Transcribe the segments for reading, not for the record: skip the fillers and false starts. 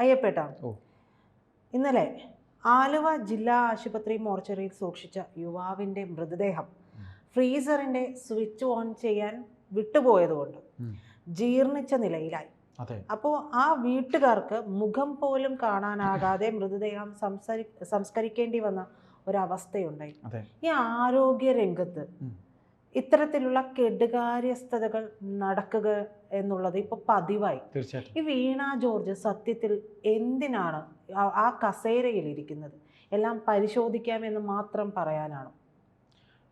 അയ്യപ്പേട്ട, ഇന്നലെ ആലുവ ജില്ലാ ആശുപത്രി മോർച്ചറിയിൽ സൂക്ഷിച്ച യുവാവിൻ്റെ മൃതദേഹം ഫ്രീസറിൻ്റെ സ്വിച്ച് ഓൺ ചെയ്യാൻ വിട്ടുപോയതുകൊണ്ട് ജീർണിച്ച നിലയിലായി. അപ്പോൾ ആ വീട്ടുകാർക്ക് മുഖം പോലും കാണാനാകാതെ മൃതദേഹം സംസ്കരിക്കേണ്ടി വന്ന ഒരവസ്ഥയുണ്ടായി. ഈ ആരോഗ്യ രംഗത്ത് ഇത്തരത്തിലുള്ള കെടുകാര്യസ്ഥതകൾ നടക്കുക എന്നുള്ളത് ഇപ്പോൾ പതിവായി. ഈ വീണ ജോർജ് സത്യത്തിൽ എന്തിനാണ് ആ കസേരയിൽ ഇരിക്കുന്നത്? എല്ലാം പരിശോധിക്കാമെന്ന് മാത്രം പറയാനാണോ?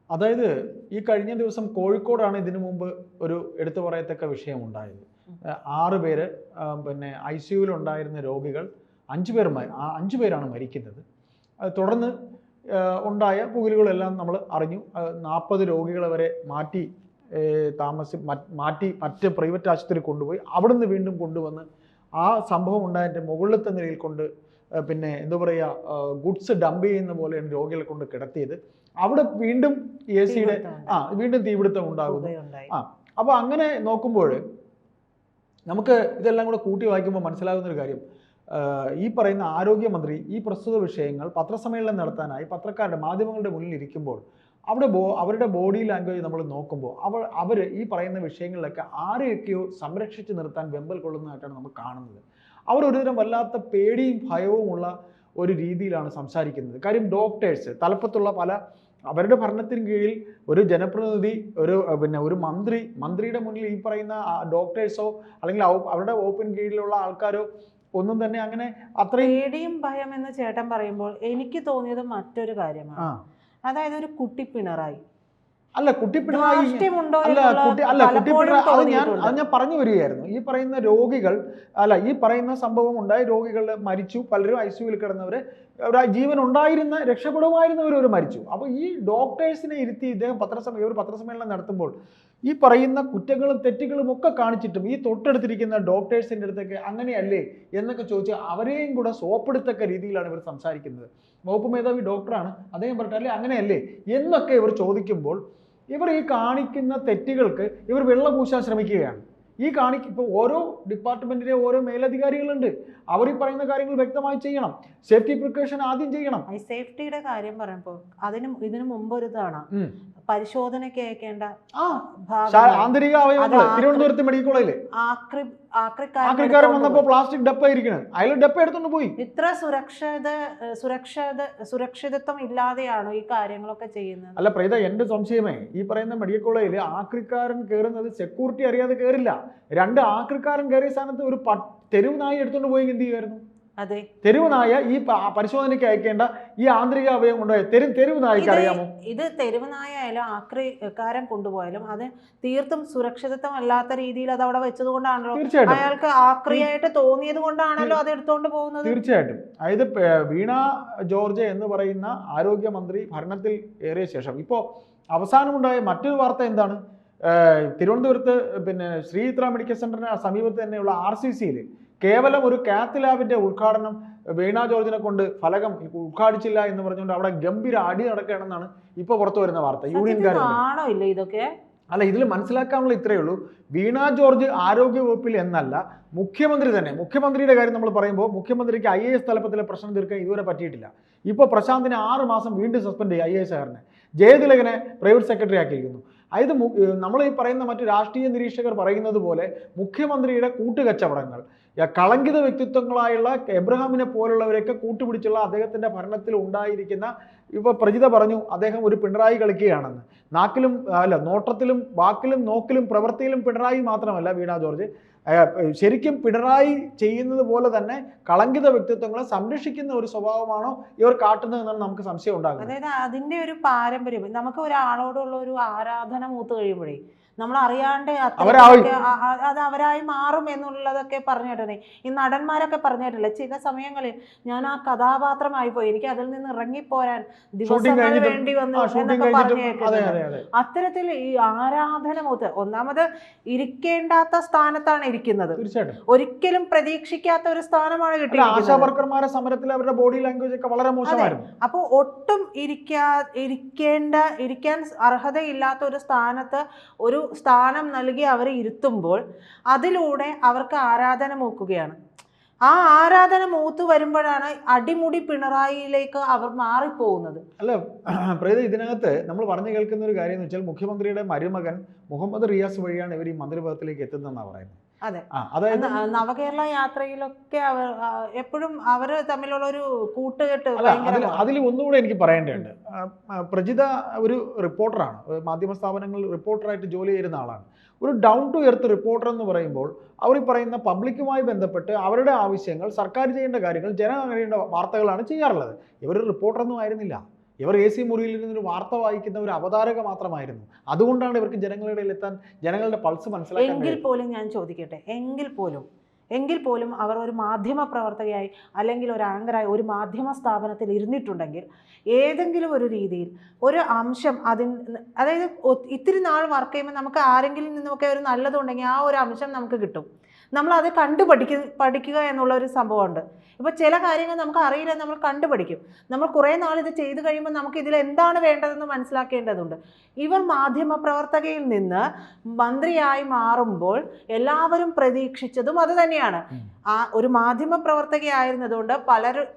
അതായത് ഈ കഴിഞ്ഞ ദിവസം കോഴിക്കോടാണ് ഇതിനു മുമ്പ് ഒരു എടുത്തു പറയത്തക്ക വിഷയം ഉണ്ടായത്. 6 പേര് പിന്നെ ICUവിൽ ഉണ്ടായിരുന്ന രോഗികൾ 5 പേരാണ് മരിക്കുന്നത്. തുടർന്ന് ഉണ്ടായ പുകലുകളെല്ലാം നമ്മൾ അറിഞ്ഞു. 40 രോഗികളെ വരെ മാറ്റി മറ്റ് പ്രൈവറ്റ് ആശുപത്രി കൊണ്ടുപോയി അവിടുന്ന് വീണ്ടും കൊണ്ടുവന്ന് ആ സംഭവം ഉണ്ടായതിൻ്റെ മുകളിലത്തെ നിലയിൽ കൊണ്ട് പിന്നെ എന്താ പറയുക, ഗുഡ്സ് ഡംപ് ചെയ്യുന്ന പോലെയാണ് രോഗികളെ കൊണ്ട് കിടത്തിയത്. അവിടെ വീണ്ടും AC-യുടെ വീണ്ടും തീപിടുത്തം ഉണ്ടാകുന്നു. അപ്പോൾ അങ്ങനെ നോക്കുമ്പോൾ നമുക്ക് ഇതെല്ലാം കൂടെ കൂട്ടി വായിക്കുമ്പോൾ മനസ്സിലാകുന്നൊരു കാര്യം, ഈ പറയുന്ന ആരോഗ്യമന്ത്രി ഈ പ്രസ്തുത വിഷയങ്ങൾ പത്രസമ്മേളനം നടത്താനായി പത്രക്കാരുടെ മാധ്യമങ്ങളുടെ മുന്നിൽ ഇരിക്കുമ്പോൾ അവരുടെ ബോഡി ലാംഗ്വേജ് നമ്മൾ നോക്കുമ്പോൾ അവർ ഈ പറയുന്ന വിഷയങ്ങളിലൊക്കെ ആരെയൊക്കെയോ സംരക്ഷിച്ച് നിർത്താൻ വെമ്പൽ കൊള്ളുന്നതായിട്ടാണ് നമ്മൾ കാണുന്നത്. അവർ ഒരുതരം വല്ലാത്ത പേടിയും ഭയവും ഉള്ള ഒരു രീതിയിലാണ് സംസാരിക്കുന്നത്. കാര്യം ഡോക്ടേഴ്സ് തലപ്പത്തുള്ള അവരുടെ ഭരണത്തിന് കീഴിൽ ഒരു ജനപ്രതിനിധി, ഒരു മന്ത്രിയുടെ മുന്നിൽ ഈ പറയുന്ന ഡോക്ടേഴ്സോ അല്ലെങ്കിൽ അവരുടെ വകുപ്പിന് കീഴിലുള്ള ആൾക്കാരോ ഒന്നും തന്നെ അങ്ങനെ അത്രയും പേടിയും ഭയം എന്ന് ചേട്ടൻ പറയുമ്പോൾ എനിക്ക് തോന്നിയത് മറ്റൊരു കാര്യമാണ്. അതായത് ഒരു കുട്ടി പിണറായി കുട്ടി പിണറായി അത് ഞാൻ പറഞ്ഞു വരികയായിരുന്നു. ഈ പറയുന്ന രോഗികൾ ഈ പറയുന്ന സംഭവം ഉണ്ടായി, രോഗികൾ മരിച്ചു, പലരും ICUവിൽ കിടന്നവര് ജീവൻ ഉണ്ടായിരുന്ന രക്ഷപ്പെടുമായിരുന്നവർ മരിച്ചു. അപ്പോൾ ഈ ഡോക്ടേഴ്സിനെ ഇരുത്തി ഇദ്ദേഹം പത്രസമ്മേളനം നടത്തുമ്പോൾ ഈ പറയുന്ന കുറ്റങ്ങളും തെറ്റുകളും ഒക്കെ കാണിച്ചിട്ടും ഈ തൊട്ടടുത്തിരിക്കുന്ന ഡോക്ടേഴ്സിൻ്റെ അടുത്തൊക്കെ അങ്ങനെയല്ലേ എന്നൊക്കെ ചോദിച്ച് അവരെയും കൂടെ സോപ്പെടുത്തക്ക രീതിയിലാണ് ഇവർ സംസാരിക്കുന്നത്. വകുപ്പ് മേധാവി ഡോക്ടറാണ്, അദ്ദേഹം പറഞ്ഞിട്ടല്ലേ അങ്ങനെയല്ലേ എന്നൊക്കെ ഇവർ ചോദിക്കുമ്പോൾ ഇവർ ഈ കാണിക്കുന്ന തെറ്റുകൾക്ക് ഇവർ വെള്ളം പൂശാൻ ശ്രമിക്കുകയാണ്. ഇപ്പോൾ ഓരോ ഡിപ്പാർട്ട്മെന്റിലെ ഓരോ മേലധികാരികളുണ്ട്, അവർ ഈ പറയുന്ന കാര്യങ്ങൾ വ്യക്തമായി ചെയ്യണം. സേഫ്റ്റി പ്രിക്കോഷൻ ആദ്യം ചെയ്യണം. സേഫ്റ്റിയുടെ കാര്യം പറയുമ്പോൾ ഇതിനു മുമ്പ് ഒരു തവണ പരിശോധനയ്ക്ക് അയക്കേണ്ട ആന്തരിക അവയവങ്ങൾ തിരുവനന്തപുരത്ത് മെഡിക്കൽ കോളേജിൽ ആക്രിക്കാരൻ വന്നപ്പോൾ പ്ലാസ്റ്റിക് ഡപ്പ ഇരിക്കണം, അയാൾ ഡപ്പ എടുത്തോണ്ട് പോയി. ഇത്ര സുരക്ഷിതത്വം ഇല്ലാതെയാണോ ഈ കാര്യങ്ങളൊക്കെ ചെയ്യുന്നത്? അല്ല പ്രീത, എന്റെ സംശയമേ ഈ പറയുന്ന മെഡിക്കൽ കോളേജിൽ ആക്രിക്കാരൻ കയറുന്നത് സെക്യൂരിറ്റി അറിയാതെ കയറില്ല. 2 ആക്രിക്കാരൻ കയറിയ സ്ഥാനത്ത് ഒരു തെരുവ് നായി എടുത്തോണ്ട് പോയി എന്ത് ചെയ്യുമായിരുന്നു? അതെ, തെരുവ് നായ ഈ പരിശോധനയ്ക്ക് അയക്കേണ്ട ഈ ആന്തരിക അവയവം കൊണ്ടുപോയ തെരുവ് നായ്ക്ക് അറിയാമോ? ഇത് തെരുവ് നായ ആയാലും ആക്രിക്കാരൻ കൊണ്ടുപോയാലും അത് തീർത്തും സുരക്ഷിതത്വം അല്ലാത്ത രീതിയിൽ അത് അവിടെ വെച്ചത് കൊണ്ടാണല്ലോ, അയാൾക്ക് ആക്രിയായിട്ട് തോന്നിയത് കൊണ്ടാണല്ലോ അത് എടുത്തോണ്ട് പോകുന്നത്. തീർച്ചയായിട്ടും. അതായത് വീണ ജോർജ് എന്ന് പറയുന്ന ആരോഗ്യമന്ത്രി ഭരണത്തിൽ ഏറിയ ശേഷം ഇപ്പോൾ അവസാനമുണ്ടായ മറ്റൊരു വാർത്ത എന്താണ്? തിരുവനന്തപുരത്ത് ശ്രീചിത്ര മെഡിക്കൽ സെന്ററിന് സമീപത്ത് തന്നെയുള്ള RCCയിൽ കേവലം ഒരു കാത്ത് ലാബിന്റെ ഉദ്ഘാടനം വീണ ജോർജിനെ കൊണ്ട് ഫലകം ഉദ്ഘാടിച്ചില്ല എന്ന് പറഞ്ഞുകൊണ്ട് അവിടെ ഗംഭീര അടി നടക്കുകയാണെന്നാണ് ഇപ്പൊ പുറത്തു വരുന്ന വാർത്ത. ഇതൊക്കെ അല്ല, ഇതിൽ മനസ്സിലാക്കാനുള്ള ഇത്രയേ ഉള്ളൂ. വീണ ജോർജ് ആരോഗ്യ വകുപ്പിൽ എന്നല്ല, മുഖ്യമന്ത്രി തന്നെ. മുഖ്യമന്ത്രിയുടെ കാര്യം നമ്മൾ പറയുമ്പോൾ മുഖ്യമന്ത്രിക്ക് IAS തലപ്പത്തിലെ പ്രശ്നം തീർക്കാൻ ഇതുവരെ പറ്റിയിട്ടില്ല. ഇപ്പോൾ പ്രശാന്തിനെ 6 മാസം വീണ്ടും സസ്പെൻഡ് ചെയ്യും. IAS-കാരനെ ജയതിലകനെ പ്രൈവറ്റ് സെക്രട്ടറി ആക്കിയിരിക്കുന്നു. അതായത് നമ്മൾ ഈ പറയുന്ന മറ്റു രാഷ്ട്രീയ നിരീക്ഷകർ പറയുന്നത് പോലെ മുഖ്യമന്ത്രിയുടെ കൂട്ടുകച്ചവടങ്ങൾ, കളങ്കിത വ്യക്തിത്വങ്ങളായുള്ള എബ്രഹാമിനെ പോലുള്ളവരെയൊക്കെ കൂട്ടുപിടിച്ചുള്ള അദ്ദേഹത്തിന്റെ ഭരണത്തിൽ ഉണ്ടായിരിക്കുന്ന, ഇപ്പൊ പ്രജിത പറഞ്ഞു അദ്ദേഹം ഒരു പിണറായി കളിക്കുകയാണെന്ന്. നോട്ടത്തിലും വാക്കിലും നോക്കിലും പ്രവൃത്തിയിലും പിണറായി മാത്രമല്ല വീണ ജോർജ്, ശരിക്കും പിണറായി ചെയ്യുന്നത് പോലെ തന്നെ കളങ്കിത വ്യക്തിത്വങ്ങളെ സംരക്ഷിക്കുന്ന ഒരു സ്വഭാവമാണോ ഇവർ കാട്ടുന്നതെന്നാണ് നമുക്ക് സംശയം ഉണ്ടാകുന്നത്. അതായത് അതിന്റെ ഒരു പാരമ്പര്യം, നമുക്ക് ഒരാളോടുള്ള ഒരു ആരാധന മൂത്ത് കഴിയുമ്പോഴേ നമ്മൾ അറിയാണ്ട് അത് അവരായി മാറും എന്നുള്ളതൊക്കെ പറഞ്ഞിട്ടേ ഈ നടന്മാരൊക്കെ പറഞ്ഞിട്ടില്ല. ചില സമയങ്ങളിൽ ഞാൻ ആ കഥാപാത്രമായി പോയി, എനിക്ക് അതിൽ നിന്ന് ഇറങ്ങിപ്പോരാൻ ദിവസങ്ങൾ വേണ്ടി വന്നു എന്നൊക്കെ പറഞ്ഞേക്കുന്നത്. അത്തരത്തിൽ ഈ ആരാധന മൂത്ത്, ഒന്നാമത് ഇരിക്കേണ്ടാത്ത സ്ഥാനത്താണ് ഇരിക്കുന്നത്, ഒരിക്കലും പ്രതീക്ഷിക്കാത്ത ഒരു സ്ഥാനമാണ് കിട്ടിയത്. സമരത്തിൽ അവരുടെ ബോഡി ലാംഗ്വേജ് ഒക്കെ വളരെ മോശമായിരുന്നു. അപ്പോൾ ഒട്ടും ഇരിക്കാൻ അർഹതയില്ലാത്ത ഒരു സ്ഥാനത്ത് ഒരു സ്ഥാനം നൽകി അവരെ ഇരുത്തുമ്പോൾ അതിലൂടെ അവർക്ക് ആരാധന മൂക്കുകയാണ്. ആ ആരാധന മൂത്ത് വരുമ്പോഴാണ് അടിമുടി പിണറായിയിലേക്ക് അവർ മാറിപ്പോകുന്നത്. അല്ല പ്രീത, ഇതിനകത്ത് നമ്മൾ പറഞ്ഞു കേൾക്കുന്ന ഒരു കാര്യം എന്ന് വെച്ചാൽ മുഖ്യമന്ത്രിയുടെ മരുമകൻ മുഹമ്മദ് റിയാസ് വഴിയാണ് ഇവർ ഈ മന്ത്രിപദത്തിലേക്ക് എത്തുന്നതെന്നാണ് പറയുന്നത്. അതെ, അതായത് നവകേരള യാത്രയിലൊക്കെ അവർ എപ്പോഴും അവര് തമ്മിലുള്ള ഒരു കൂട്ടുകെട്ട് അതിൽ ഒന്നുകൂടെ എനിക്ക് പറയേണ്ടതുണ്ട്. പ്രജിത ഒരു റിപ്പോർട്ടറാണ്, മാധ്യമ സ്ഥാപനങ്ങളിൽ റിപ്പോർട്ടറായിട്ട് ജോലി ചെയ്യുന്ന ആളാണ്. ഒരു ഡൗൺ ടു എർത്ത് റിപ്പോർട്ടർ എന്ന് പറയുമ്പോൾ അവർ പറയുന്ന പബ്ലിക്കുമായി ബന്ധപ്പെട്ട് അവരുടെ ആവശ്യങ്ങൾ, സർക്കാർ ചെയ്യേണ്ട കാര്യങ്ങൾ, ജനം അറിയേണ്ട വാർത്തകളാണ് ചെയ്യാറുള്ളത്. ഇവർ റിപ്പോർട്ടറൊന്നും ആയിരുന്നില്ല. ഇവർ AC മുറിയിൽ ഇരുന്നൊരു വാർത്ത വായിക്കുന്ന ഒരു അവതാരക മാത്രമായിരുന്നു. അതുകൊണ്ടാണ് ഇവർക്ക് ജനങ്ങളുടെ ഇടയിൽ എത്താൻ, ജനങ്ങളുടെ പൾസ് മനസ്സിലാക്കാൻ. എങ്കിൽ പോലും ഞാൻ ചോദിക്കട്ടെ, എങ്കിൽ പോലും അവർ ഒരു മാധ്യമ പ്രവർത്തകയായി അല്ലെങ്കിൽ ഒരു ആങ്കറായി ഒരു മാധ്യമ സ്ഥാപനത്തിൽ ഇരുന്നിട്ടുണ്ടെങ്കിൽ ഏതെങ്കിലും ഒരു രീതിയിൽ ഒരു അംശം അതായത് ഇത്തിരി നാൾ വർക്ക് ചെയ്യുമ്പോൾ നമുക്ക് ആരെങ്കിലും നിന്നൊക്കെ ഒരു നല്ലതുണ്ടെങ്കിൽ ആ ഒരു അംശം നമുക്ക് കിട്ടും. നമ്മളത് പഠിക്കുക എന്നുള്ള ഒരു സംഭവമുണ്ട്. ഇപ്പോൾ ചില കാര്യങ്ങൾ നമുക്ക് അറിയില്ല, നമ്മൾ കണ്ടുപഠിക്കും. നമ്മൾ കുറേ നാൾ ഇത് ചെയ്തു കഴിയുമ്പോൾ നമുക്ക് ഇതിൽ എന്താണ് വേണ്ടതെന്ന് മനസ്സിലാക്കേണ്ടതുണ്ട്. ഇവർ മാധ്യമ പ്രവർത്തകയിൽ നിന്ന് മന്ത്രിയായി മാറുമ്പോൾ എല്ലാവരും പ്രതീക്ഷിച്ചതും അത് തന്നെയാണ്. ആ ഒരു മാധ്യമ പ്രവർത്തകയായിരുന്നതുകൊണ്ട്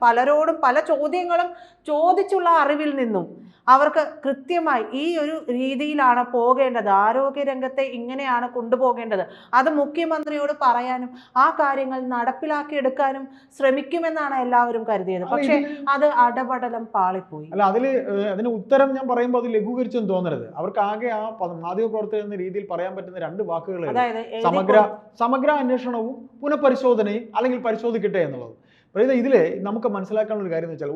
പലരോടും പല ചോദ്യങ്ങളും ചോദിച്ചുള്ള അറിവിൽ നിന്നും അവർക്ക് കൃത്യമായി ഈ ഒരു രീതിയിലാണ് പോകേണ്ടത്, ആരോഗ്യരംഗത്തെ ഇങ്ങനെയാണ് കൊണ്ടുപോകേണ്ടത്, അത് മുഖ്യമന്ത്രിയോട് പറയാനും ആ കാര്യങ്ങൾ നടപ്പിലാക്കിയെടുക്കാനും ശ്രമിക്കുമെന്നാണ് എല്ലാവരും കരുതിയത്. പക്ഷേ അത് അടപടലം പാളിപ്പോയി. അല്ല, അതിന് ഉത്തരം ഞാൻ പറയുമ്പോൾ അത് ലഘൂകരിച്ചെന്ന് തോന്നരുത്. അവർക്ക് ആകെ ആ മാധ്യമ പ്രവർത്തകർ എന്ന രീതിയിൽ പറയാൻ പറ്റുന്ന 2 വാക്കുകൾ, അതായത് സമഗ്ര അന്വേഷണവും പുനഃപരിശോധനയും, അല്ലെങ്കിൽ പരിശോധിക്കട്ടെ എന്നുള്ളത്. അതായത് ഇതിൽ നമുക്ക് മനസ്സിലാക്കാനുള്ള ഒരു കാര്യം എന്ന് വെച്ചാൽ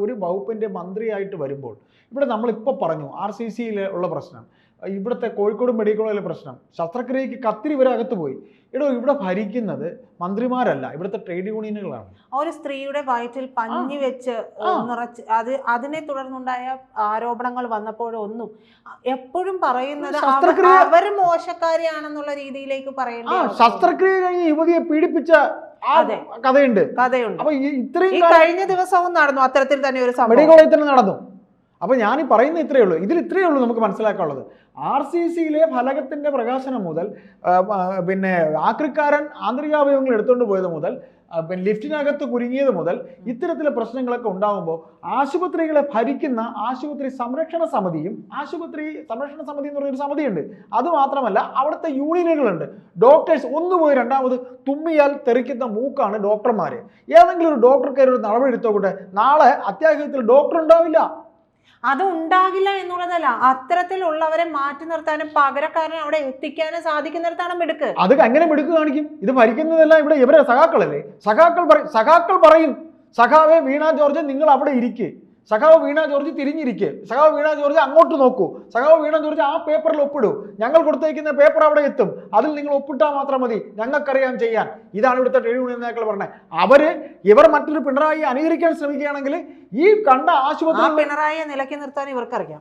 ഒരു വകുപ്പിൻ്റെ മന്ത്രിയായിട്ട് വരുമ്പോൾ ഇവിടെ നമ്മളിപ്പോൾ പറഞ്ഞു RCCയിൽ ഉള്ള പ്രശ്നം, ഇവിടുത്തെ കോഴിക്കോട് മെഡിക്കൽ കോളേജിലെ പ്രശ്നം, ശസ്ത്രക്രിയക്ക് കത്തിരി വരെ അകത്ത് പോയി. ഇവിടെ ഭരിക്കുന്നത് മന്ത്രിമാരല്ല, ഇവിടുത്തെ ട്രേഡ് യൂണിയനുകളാണ്. ഒരു സ്ത്രീയുടെ വയറ്റിൽ പഞ്ഞി വെച്ച് നിറച്ച് അതിനെ തുടർന്നുണ്ടായ ആരോപണങ്ങൾ വന്നപ്പോഴൊന്നും എപ്പോഴും പറയുന്നത് അവർ മോശക്കാരിയാണെന്നുള്ള രീതിയിലേക്ക് പറയുന്നത്. ശസ്ത്രക്രിയ കഴിഞ്ഞ് യുവതിയെ പീഡിപ്പിച്ച കഥയുണ്ട്. അപ്പൊ ഇത്രയും കഴിഞ്ഞ ദിവസവും നടന്നു അത്തരത്തിൽ തന്നെ ഒരു മെഡിക്കൽ കോളേജിൽ തന്നെ നടന്നു. അപ്പോൾ ഞാൻ ഈ പറയുന്ന ഇത്രയേ ഉള്ളൂ നമുക്ക് മനസ്സിലാക്കാനുള്ളത്. RCCയിലെ ഫലകത്തിൻ്റെ പ്രകാശനം മുതൽ പിന്നെ ആക്രിക്കാരൻ ആന്തരികാവയവങ്ങൾ എടുത്തുകൊണ്ട് പോയത് മുതൽ പിന്നെ ലിഫ്റ്റിനകത്ത് കുരുങ്ങിയത് മുതൽ ഇത്തരത്തിലെ പ്രശ്നങ്ങളൊക്കെ ഉണ്ടാകുമ്പോൾ ആശുപത്രികളെ ഭരിക്കുന്ന ആശുപത്രി സംരക്ഷണ സമിതി എന്ന് പറഞ്ഞൊരു സമിതിയുണ്ട്. അതുമാത്രമല്ല അവിടുത്തെ യൂണിയനുകളുണ്ട്. ഡോക്ടേഴ്സ് ഒന്നുപോയി രണ്ടാമത് തുമ്മിയാൽ തെറിക്കുന്ന മൂക്കാണ് ഡോക്ടർമാർ. ഏതെങ്കിലും ഒരു ഡോക്ടർക്ക് ഒരു നടപടി എടുത്തോട്ടെ, നാളെ അത്യാഹിതത്തിൽ ഡോക്ടർ ഉണ്ടാവില്ല. അത് ഉണ്ടാകില്ല എന്നുള്ളതല്ല, അത്തരത്തിലുള്ളവരെ മാറ്റി നിർത്താനും പകരക്കാരനെ അവിടെ എത്തിക്കാനും സാധിക്കുന്നിടത്താണ് മിടുക്ക്. അത് എങ്ങനെ മിടുക്ക് കാണിക്കും? ഇത് ഭരിക്കുന്നതെല്ലാം ഇവിടെ ഇവരെ സഖാക്കളല്ലേ. സഖാക്കൾ പറയും, സഖാവേ വീണ ജോർജ് നിങ്ങൾ അവിടെ ഇരിക്കുക, സഖാവ് വീണ ജോർജ് തിരിഞ്ഞിരിക്കുക, സഖാവ് വീണ ജോർജ് അങ്ങോട്ട് നോക്കൂ, സഖാവ് വീണ ജോർജ് ആ പേപ്പറിൽ ഒപ്പിടൂ, ഞങ്ങൾ കൊടുത്തേക്കുന്ന പേപ്പർ അവിടെ എത്തും, അതിൽ നിങ്ങൾ ഒപ്പിട്ടാൽ മാത്രം മതി, ഞങ്ങൾക്കറിയാം ചെയ്യാൻ. ഇതാണ് ഇവിടുത്തെ ട്രേഡ് യൂണിയൻ നേതാക്കൾ പറഞ്ഞത്. ഇവർ മറ്റൊരു പിണറായിയെ അനുകരിക്കാൻ ശ്രമിക്കുകയാണെങ്കിൽ ഈ കണ്ട ആശുപത്രി പിണറായിയെ നിലയ്ക്ക് നിർത്താൻ ഇവർക്കറിയാം.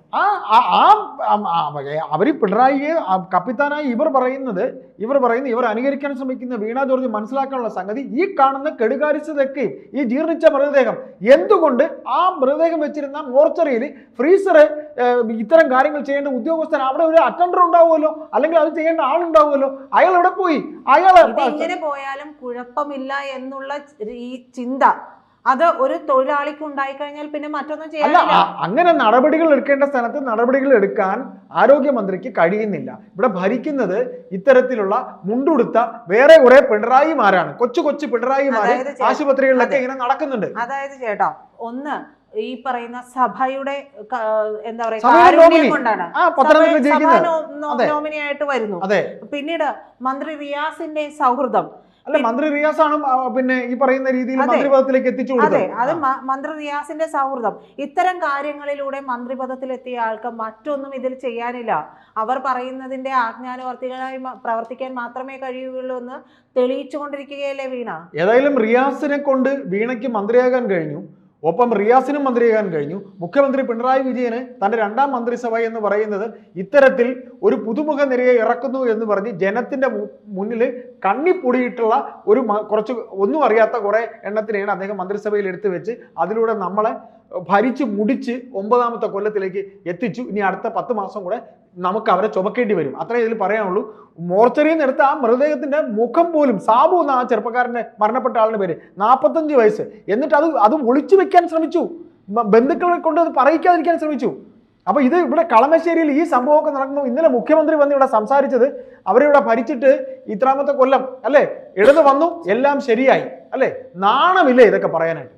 അവർ പിണറായിയെ കപ്പിത്താനായി ഇവർ അനുകരിക്കാൻ ശ്രമിക്കുന്ന വീണ ജോർജ് മനസ്സിലാക്കാനുള്ള സംഗതി, ഈ കാണുന്ന കെടുകാര്യസ്ഥതയൊക്കെ ഈ ജീർണിച്ച മൃതദേഹം എന്തുകൊണ്ട് ആ മൃതദേഹം വെച്ചിരുന്ന മോർച്ചറിയിൽ ഫ്രീസറ് ഇത്തരം കാര്യങ്ങൾ ചെയ്യേണ്ട ഉദ്യോഗസ്ഥൻ അവിടെ ഒരു അറ്റൻഡർ ഉണ്ടാവുമല്ലോ, അല്ലെങ്കിൽ അത് ചെയ്യേണ്ട ആളുണ്ടാവുമല്ലോ, അയാൾ എവിടെ പോയി? ഇങ്ങനെ പോയാലും കുഴപ്പമില്ല എന്നുള്ള ഈ ചിന്ത അത് ഒരു തൊഴിലാളിക്ക് ഉണ്ടായിക്കഴിഞ്ഞാൽ പിന്നെ മറ്റൊന്നും ചെയ്യാനില്ല. അങ്ങനെ നടപടികൾ എടുക്കേണ്ട സ്ഥലത്ത് നടപടികൾ എടുക്കാൻ ആരോഗ്യമന്ത്രിക്ക് കഴിയുന്നില്ല. ഇവിടെ ഭരിക്കുന്നത് ഇത്തരത്തിലുള്ള മുണ്ടുടുത്ത വേറെ കുറെ പിണറായിമാരാണ്, കൊച്ചു പിണറായിമാര് ആശുപത്രികളിലൊക്കെ ഇങ്ങനെ നടക്കുന്നുണ്ട്. അതായത് ചേട്ടാ, ഒന്ന് ഈ പറയുന്ന സഭയുടെ എന്താ പറയുക കൊണ്ടാണ് നോമിനിയായിട്ട് വരുന്നു. പിന്നീട് മന്ത്രി റിയാസിന്റെ സൗഹൃദം, അല്ല മന്ത്രി റിയാസാണ് പിന്നെ ഈ പറയുന്ന രീതിയിൽ മന്ത്രിപദത്തിലേക്ക് എത്തിച്ചു കൊടുത്തത്. അത് മന്ത്രി റിയാസിന്റെ സൗഹൃദം. ഇത്തരം കാര്യങ്ങളിലൂടെ മന്ത്രിപദത്തിലെത്തിയ ആൾക്ക് മറ്റൊന്നും ഇതിൽ ചെയ്യാനില്ല. അവർ പറയുന്നതിന്റെ ആജ്ഞാനുവർത്തികളായി പ്രവർത്തിക്കാൻ മാത്രമേ കഴിയുകയുള്ളൂ എന്ന് തെളിയിച്ചുകൊണ്ടിരിക്കുകയല്ലേ വീണ. ഏതായാലും റിയാസിനെ കൊണ്ട് വീണയ്ക്ക് മന്ത്രിയാകാൻ കഴിഞ്ഞു, ഒപ്പം റിയാസിനും മന്ത്രിയാകാൻ കഴിഞ്ഞു. മുഖ്യമന്ത്രി പിണറായി വിജയന് തൻ്റെ 2ാം മന്ത്രിസഭ എന്ന് പറയുന്നത് ഇത്തരത്തിൽ ഒരു പുതുമുഖ നിരയെ ഇറക്കുന്നു എന്ന് പറഞ്ഞ് ജനത്തിൻ്റെ മുന്നിൽ കണ്ണിപ്പൊടിയിട്ടുള്ള കുറച്ച് ഒന്നും അറിയാത്ത കുറേ എണ്ണത്തിനെയാണ് അദ്ദേഹം മന്ത്രിസഭയിൽ എടുത്തു വെച്ച് അതിലൂടെ നമ്മളെ ഭരിച്ച് മുടിച്ച് 9ാമത്തെ കൊല്ലത്തിലേക്ക് എത്തിച്ചു. ഇനി അടുത്ത 10 മാസം കൂടെ നമുക്ക് അവരെ ചുമക്കേണ്ടി വരും. അത്രേ ഇതിൽ പറയാനുള്ളൂ. മോർച്ചറിയിൽ നിന്ന് എടുത്ത ആ മൃതദേഹത്തിന്റെ മുഖം പോലും, സാബു എന്ന ആ ചെറുപ്പക്കാരന്റെ മരണപ്പെട്ട ആളിന്റെ പേര്, 45 വയസ്സ്, എന്നിട്ട് അത് ഒളിച്ചു വെക്കാൻ ശ്രമിച്ചു, ബന്ധുക്കളെ കൊണ്ട് അത് പറയിക്കാതിരിക്കാൻ ശ്രമിച്ചു. അപ്പൊ ഇത് ഇവിടെ കളമശ്ശേരിയിൽ ഈ സംഭവമൊക്കെ നടക്കുമ്പോൾ ഇന്നലെ മുഖ്യമന്ത്രി വന്ന് ഇവിടെ സംസാരിച്ചത് അവരിവിടെ ഭരിച്ചിട്ട് ഇത്രാമത്തെ കൊല്ലം അല്ലേ, ഇടത് വന്നു എല്ലാം ശരിയായി അല്ലേ, നാണമില്ലേ ഇതൊക്കെ പറയാനായിട്ട്?